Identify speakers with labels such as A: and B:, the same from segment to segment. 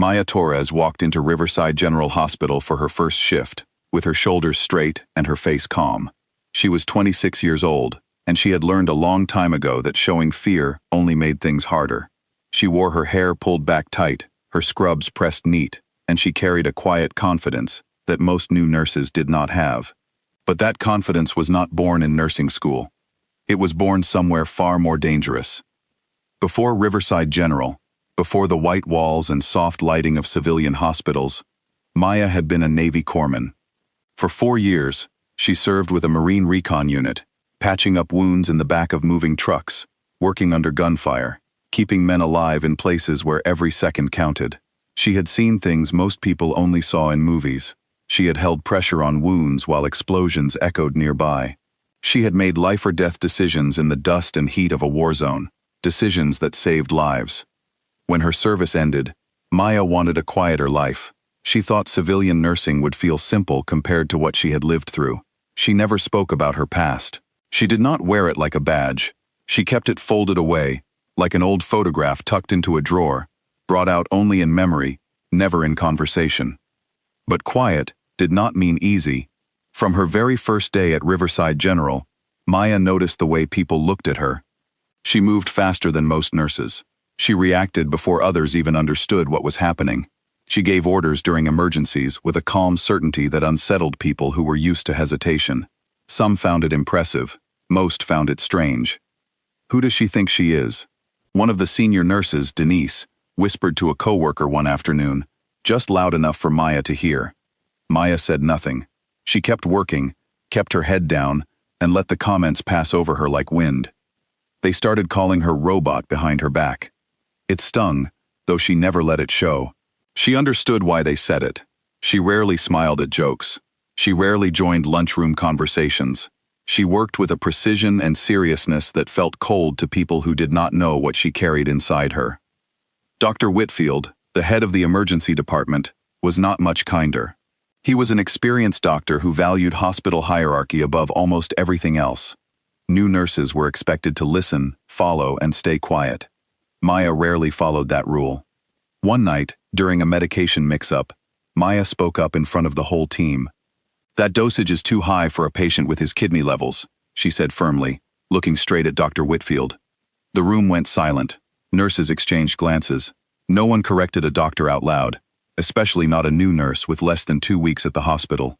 A: Maya Torres walked into Riverside General Hospital for her first shift, with her shoulders straight and her face calm. She was 26 years old, and she had learned a long time ago that showing fear only made things harder. She wore her hair pulled back tight, her scrubs pressed neat, and she carried a quiet confidence that most new nurses did not have. But that confidence was not born in nursing school. It was born somewhere far more dangerous. Before Riverside General, before the white walls and soft lighting of civilian hospitals, Maya had been a Navy corpsman. For 4 years, she served with a Marine recon unit, patching up wounds in the back of moving trucks, working under gunfire, keeping men alive in places where every second counted. She had seen things most people only saw in movies. She had held pressure on wounds while explosions echoed nearby. She had made life-or-death decisions in the dust and heat of a war zone, decisions that saved lives. When her service ended, Maya wanted a quieter life. She thought civilian nursing would feel simple compared to what she had lived through. She never spoke about her past. She did not wear it like a badge. She kept it folded away, like an old photograph tucked into a drawer, brought out only in memory, never in conversation. But quiet did not mean easy. From her very first day at Riverside General, Maya noticed the way people looked at her. She moved faster than most nurses. She reacted before others even understood what was happening. She gave orders during emergencies with a calm certainty that unsettled people who were used to hesitation. Some found it impressive, most found it strange. "Who does she think she is?" One of the senior nurses, Denise, whispered to a coworker one afternoon, just loud enough for Maya to hear. Maya said nothing. She kept working, kept her head down, and let the comments pass over her like wind. They started calling her robot behind her back. It stung, though she never let it show. She understood why they said it. She rarely smiled at jokes. She rarely joined lunchroom conversations. She worked with a precision and seriousness that felt cold to people who did not know what she carried inside her. Dr. Whitfield, the head of the emergency department, was not much kinder. He was an experienced doctor who valued hospital hierarchy above almost everything else. New nurses were expected to listen, follow, and stay quiet. Maya rarely followed that rule. One night, during a medication mix-up, Maya spoke up in front of the whole team. "That dosage is too high for a patient with his kidney levels," she said firmly, looking straight at Dr. Whitfield. The room went silent. Nurses exchanged glances. No one corrected a doctor out loud, especially not a new nurse with less than 2 weeks at the hospital.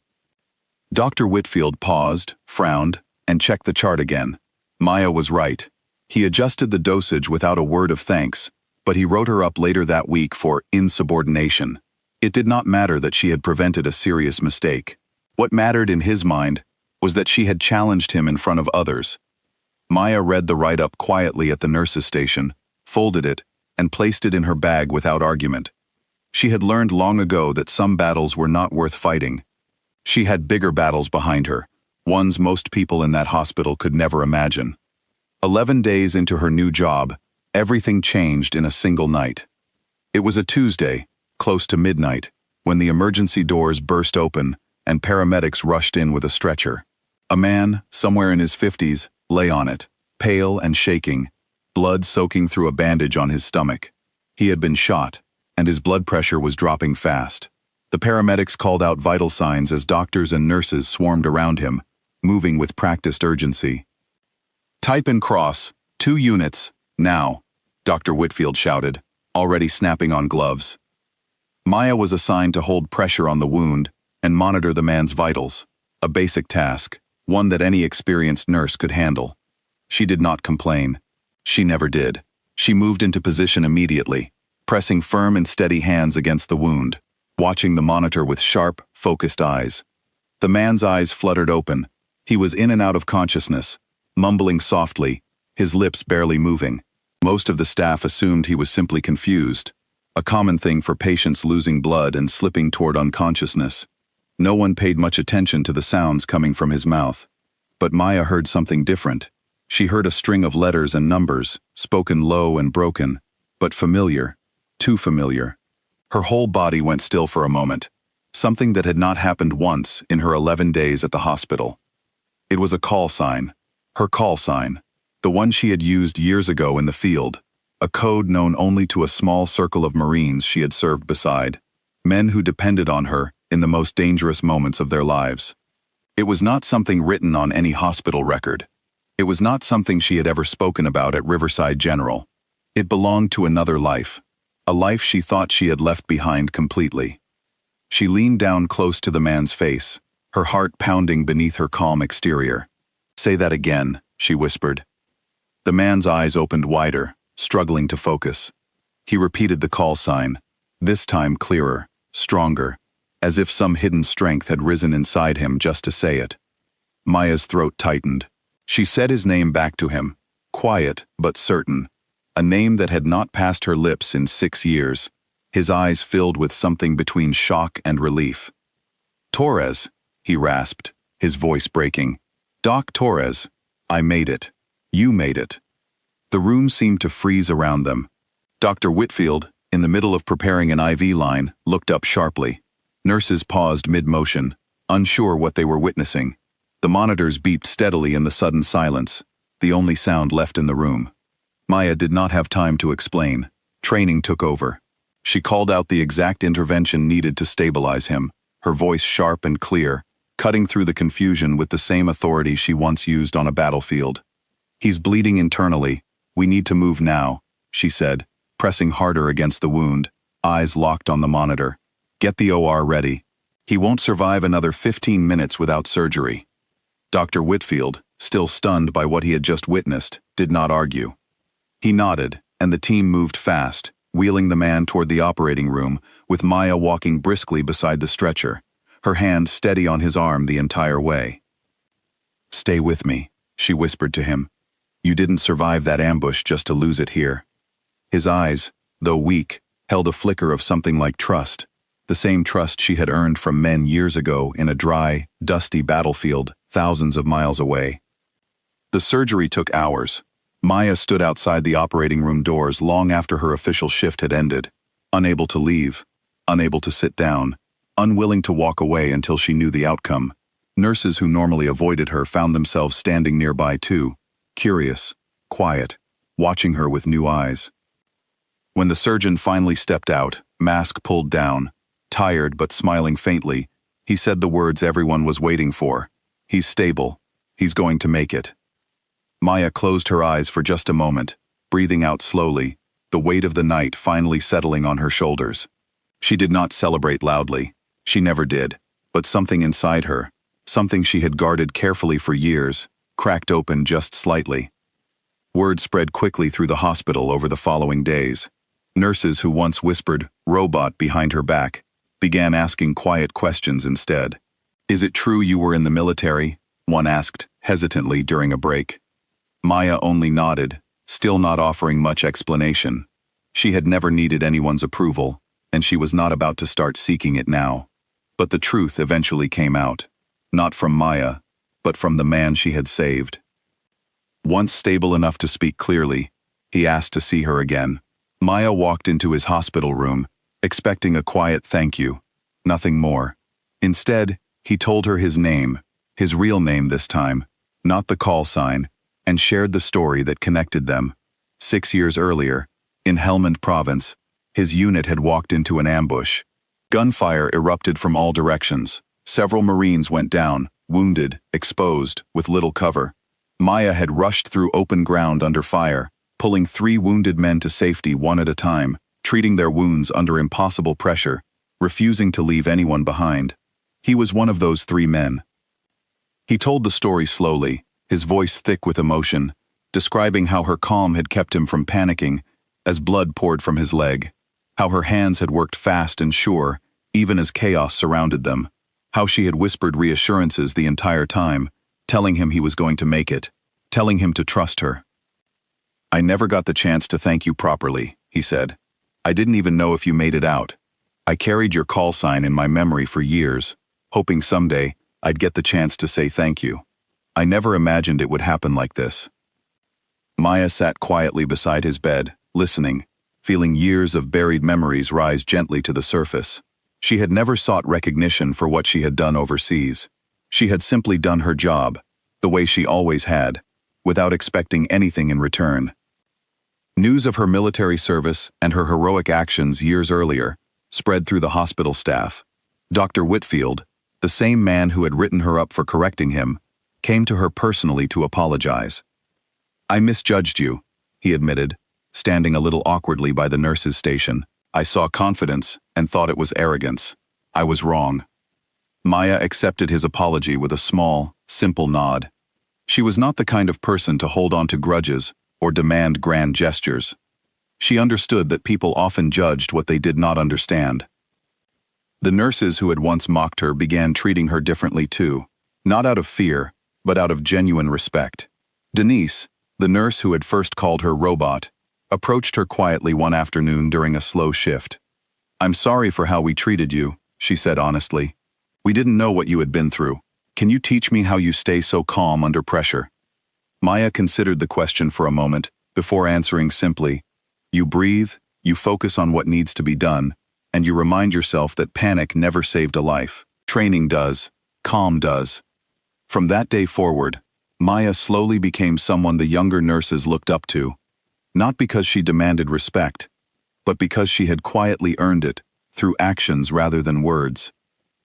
A: Dr. Whitfield paused, frowned, and checked the chart again. Maya was right. He adjusted the dosage without a word of thanks, but he wrote her up later that week for insubordination. It did not matter that she had prevented a serious mistake. What mattered in his mind was that she had challenged him in front of others. Maya read the write-up quietly at the nurse's station, folded it, and placed it in her bag without argument. She had learned long ago that some battles were not worth fighting. She had bigger battles behind her, ones most people in that hospital could never imagine. 11 days into her new job, everything changed in a single night. It was a Tuesday, close to midnight, when the emergency doors burst open and paramedics rushed in with a stretcher. A man, somewhere in his 50s, lay on it, pale and shaking, blood soaking through a bandage on his stomach. He had been shot, and his blood pressure was dropping fast. The paramedics called out vital signs as doctors and nurses swarmed around him, moving with practiced urgency. "Type and cross, 2 units, now," Dr. Whitfield shouted, already snapping on gloves. Maya was assigned to hold pressure on the wound and monitor the man's vitals, a basic task, one that any experienced nurse could handle. She did not complain. She never did. She moved into position immediately, pressing firm and steady hands against the wound, watching the monitor with sharp, focused eyes. The man's eyes fluttered open. He was in and out of consciousness, mumbling softly, his lips barely moving. Most of the staff assumed he was simply confused, a common thing for patients losing blood and slipping toward unconsciousness. No one paid much attention to the sounds coming from his mouth. But Maya heard something different. She heard a string of letters and numbers, spoken low and broken, but familiar, too familiar. Her whole body went still for a moment, something that had not happened once in her 11 days at the hospital. It was a call sign, her call sign, the one she had used years ago in the field. a code known only to a small circle of Marines she had served beside, men who depended on her in the most dangerous moments of their lives. It was not something written on any hospital record. It was not something she had ever spoken about at Riverside General. It belonged to another life, a life she thought she had left behind completely. She leaned down close to the man's face, her heart pounding beneath her calm exterior. "Say that again," she whispered. The man's eyes opened wider, struggling to focus. He repeated the call sign, this time clearer, stronger, as if some hidden strength had risen inside him just to say it. Maya's throat tightened. She said his name back to him, quiet but certain, a name that had not passed her lips in 6 years. His eyes filled with something between shock and relief. "Torres," he rasped, his voice breaking. "Doc Torres, I made it. You made it." The room seemed to freeze around them. Dr. Whitfield, in the middle of preparing an IV line, looked up sharply. Nurses paused mid-motion, unsure what they were witnessing. The monitors beeped steadily in the sudden silence, the only sound left in the room. Maya did not have time to explain. Training took over. She called out the exact intervention needed to stabilize him, her voice sharp and clear, cutting through the confusion with the same authority she once used on a battlefield. "He's bleeding internally. We need to move now," she said, pressing harder against the wound, eyes locked on the monitor. "Get the OR ready. He won't survive another 15 minutes without surgery." Dr. Whitfield, still stunned by what he had just witnessed, did not argue. He nodded, and the team moved fast, wheeling the man toward the operating room, with Maya walking briskly beside the stretcher, her hand steady on his arm the entire way. "Stay with me," she whispered to him. "You didn't survive that ambush just to lose it here." His eyes, though weak, held a flicker of something like trust, the same trust she had earned from men years ago in a dry, dusty battlefield thousands of miles away. The surgery took hours. Maya stood outside the operating room doors long after her official shift had ended, unable to leave, unable to sit down, unwilling to walk away until she knew the outcome. Nurses who normally avoided her found themselves standing nearby too, curious, quiet, watching her with new eyes. When the surgeon finally stepped out, mask pulled down, tired but smiling faintly, he said the words everyone was waiting for. "He's stable. He's going to make it." Maya closed her eyes for just a moment, breathing out slowly, the weight of the night finally settling on her shoulders. She did not celebrate loudly. She never did. But something inside her, something she had guarded carefully for years, cracked open just slightly. Word spread quickly through the hospital over the following days. Nurses who once whispered "robot" behind her back began asking quiet questions instead. "Is it true you were in the military?" one asked, hesitantly during a break. Maya only nodded, still not offering much explanation. She had never needed anyone's approval, and she was not about to start seeking it now. But the truth eventually came out, not from Maya, but from the man she had saved. Once stable enough to speak clearly, he asked to see her again. Maya walked into his hospital room, expecting a quiet thank you, nothing more. Instead, he told her his name, his real name this time, not the call sign, and shared the story that connected them. 6 years earlier, in Helmand Province, his unit had walked into an ambush. Gunfire erupted from all directions. Several Marines went down, wounded, exposed, with little cover. Maya had rushed through open ground under fire, pulling 3 wounded men to safety one at a time, treating their wounds under impossible pressure, refusing to leave anyone behind. He was one of those 3 men. He told the story slowly, his voice thick with emotion, describing how her calm had kept him from panicking as blood poured from his leg, how her hands had worked fast and sure, even as chaos surrounded them, how she had whispered reassurances the entire time, telling him he was going to make it, telling him to trust her. "I never got the chance to thank you properly," he said. "I didn't even know if you made it out. I carried your call sign in my memory for years, hoping someday I'd get the chance to say thank you. I never imagined it would happen like this." Maya sat quietly beside his bed, listening, feeling years of buried memories rise gently to the surface. She had never sought recognition for what she had done overseas. She had simply done her job, the way she always had, without expecting anything in return. News of her military service and her heroic actions years earlier spread through the hospital staff. Dr. Whitfield, the same man who had written her up for correcting him, came to her personally to apologize. "I misjudged you," he admitted, standing a little awkwardly by the nurse's station. "I saw confidence and thought it was arrogance. I was wrong." Maya accepted his apology with a small, simple nod. She was not the kind of person to hold on to grudges or demand grand gestures. She understood that people often judged what they did not understand. The nurses who had once mocked her began treating her differently too, not out of fear, but out of genuine respect. Denise, the nurse who had first called her robot, approached her quietly one afternoon during a slow shift. "I'm sorry for how we treated you," she said honestly. "We didn't know what you had been through. Can you teach me how you stay so calm under pressure?" Maya considered the question for a moment before answering simply, "You breathe, you focus on what needs to be done, and you remind yourself that panic never saved a life. Training does. Calm does." From that day forward, Maya slowly became someone the younger nurses looked up to, not because she demanded respect, but because she had quietly earned it through actions rather than words.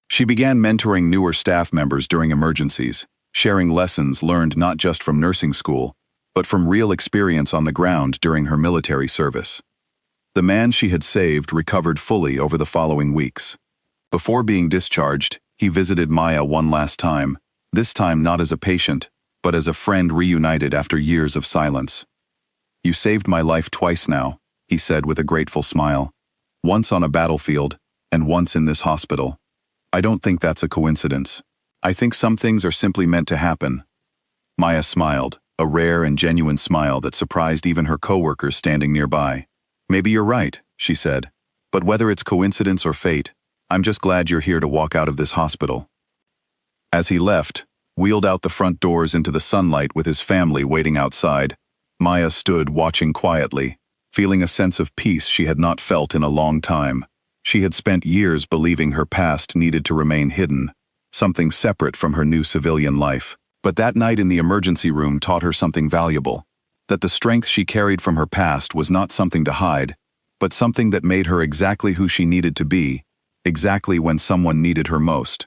A: She began mentoring newer staff members during emergencies, sharing lessons learned not just from nursing school, but from real experience on the ground during her military service. The man she had saved recovered fully over the following weeks. Before being discharged, he visited Maya one last time, this time not as a patient, but as a friend reunited after years of silence. "You saved my life twice now," he said with a grateful smile. "Once on a battlefield, and once in this hospital. I don't think that's a coincidence. I think some things are simply meant to happen." Maya smiled, a rare and genuine smile that surprised even her coworkers standing nearby. "Maybe you're right," she said. "But whether it's coincidence or fate, I'm just glad you're here to walk out of this hospital." As he left, wheeled out the front doors into the sunlight with his family waiting outside, Maya stood watching quietly, feeling a sense of peace she had not felt in a long time. She had spent years believing her past needed to remain hidden, something separate from her new civilian life. But that night in the emergency room taught her something valuable, that the strength she carried from her past was not something to hide, but something that made her exactly who she needed to be, exactly when someone needed her most.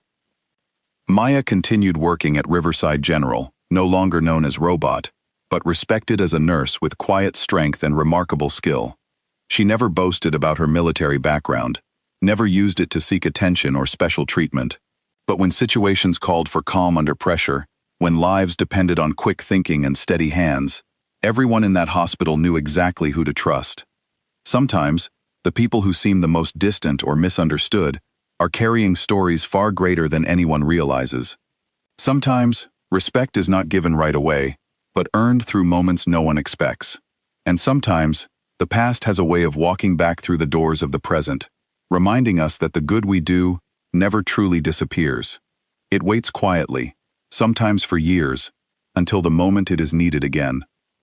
A: Maya continued working at Riverside General, no longer known as Robot, but respected as a nurse with quiet strength and remarkable skill. She never boasted about her military background, never used it to seek attention or special treatment. But when situations called for calm under pressure, when lives depended on quick thinking and steady hands, everyone in that hospital knew exactly who to trust. Sometimes, the people who seem the most distant or misunderstood are carrying stories far greater than anyone realizes. Sometimes, respect is not given right away, but earned through moments no one expects. And sometimes, the past has a way of walking back through the doors of the present, reminding us that the good we do never truly disappears. It waits quietly, sometimes for years, until the moment it is needed again.